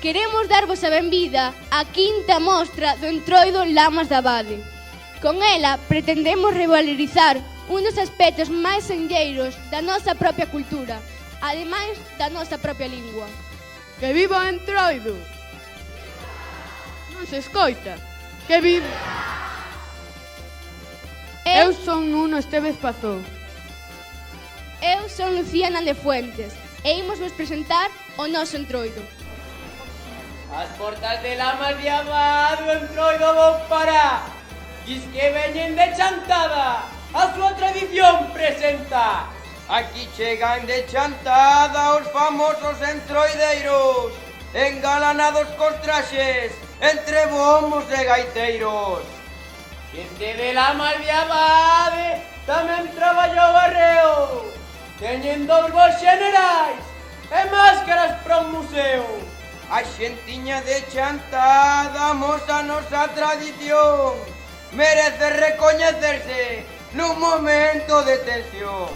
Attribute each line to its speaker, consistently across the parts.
Speaker 1: Queremos darvos a benvida á quinta mostra do Entroido Lamas de Abade. Con ela pretendemos revalorizar un dos aspectos máis senlleiros da nosa propia cultura, ademais da nosa propia lingua.
Speaker 2: Que viva o Entroido! Non se escoita. Que viva! Eu son Nuno Esteves Pazón.
Speaker 1: Eu son Lucía Nande Fuentes e imos vos presentar o noso Entroido.
Speaker 3: As portas de Lamas de Abade do Entroido vou parar. Diz que veñen de chantada a súa tradición presenta. Aquí chegan de chantada os famosos entroideiros, engalanados cos traxes, entre bombos e gaiteiros. Xente de Lamas de Abade tamén traballou arreo, teñen dous voos xenerais e máscaras para un museo. A xentiña de chantada amosa a nosa tradición, merece recoñecerse nun momento de tensión.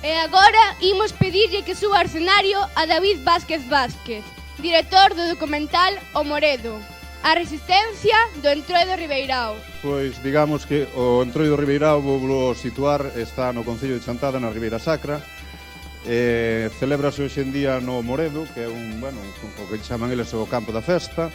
Speaker 1: E agora imos pedirlle que suba ao escenario a David Vázquez Vázquez, director do documental O Moredo, a resistencia do Entroido Ribeirao.
Speaker 4: Pois digamos que o Entroido Ribeirao, vou situar, está no concello de Chantada, na Ribeira Sacra. Celébrase hoxe en día no Moredo, que é o que chaman eles o campo da festa.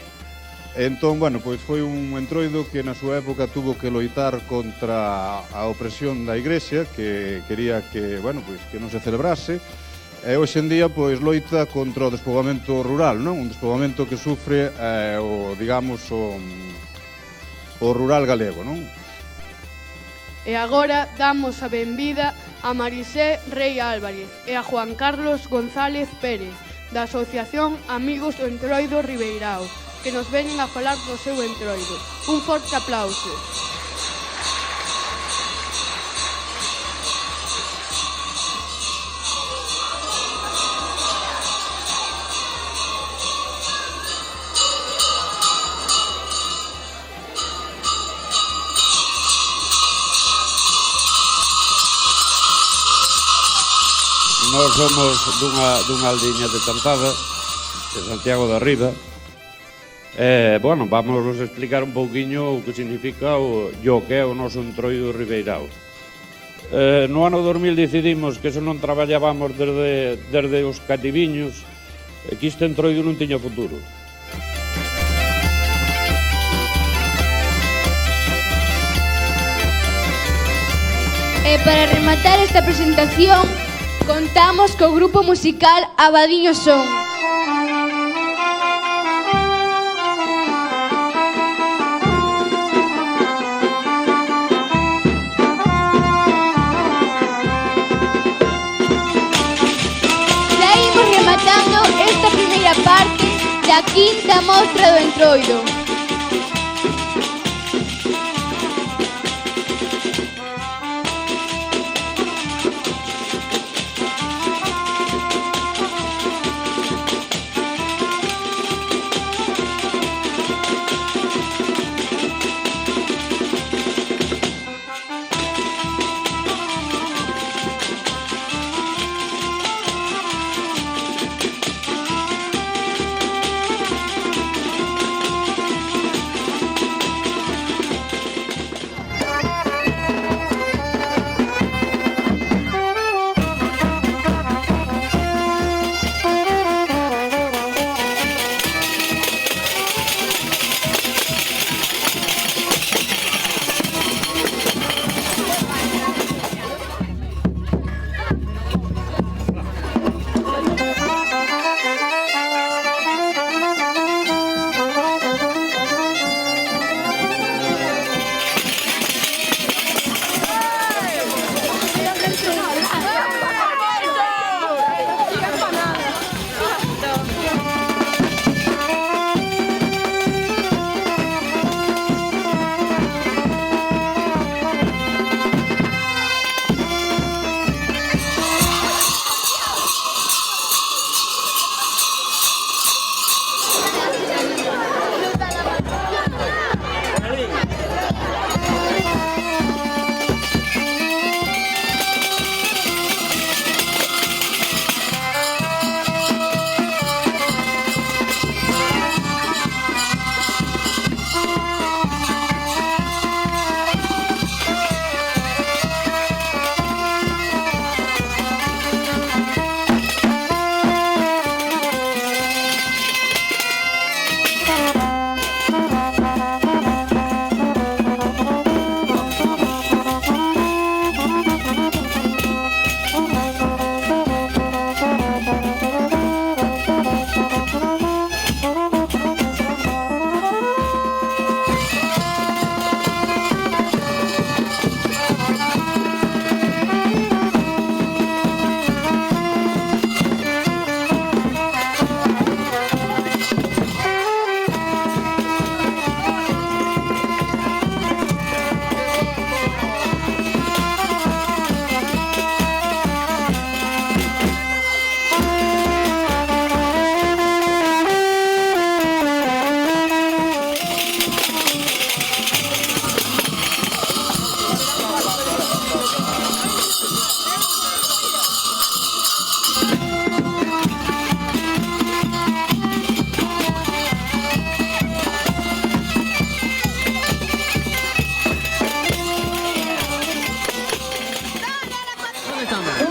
Speaker 4: Entón, pois foi un entroido que na súa época tuvo que loitar contra a opresión da Igrexa, que quería que, pois que non se celebrase. E hoxe en día, pois, loita contra o despoboamento rural, non? Un despoboamento que sufre o rural galego, non?
Speaker 2: E agora damos a benvida a Marisé Rei Álvarez e a Juan Carlos González Pérez, da Asociación Amigos do Entroido Ribeirao, que nos veñen a falar do seu entroido. Un forte aplauso.
Speaker 5: Nós somos dunha aldiña de Chantada, de Santiago de Arriba. Vamos explicar un pouquiño o que significa o que é o noso Entroido Ribeirao. No ano 2000 decidimos que se non traballábamos desde os cativiños, que este entroido non tiña futuro.
Speaker 1: E para rematar esta presentación, contamos co grupo musical Abadiño Son. Ya imos rematando esta primeira parte da quinta mostra do Entroido.
Speaker 6: empezando.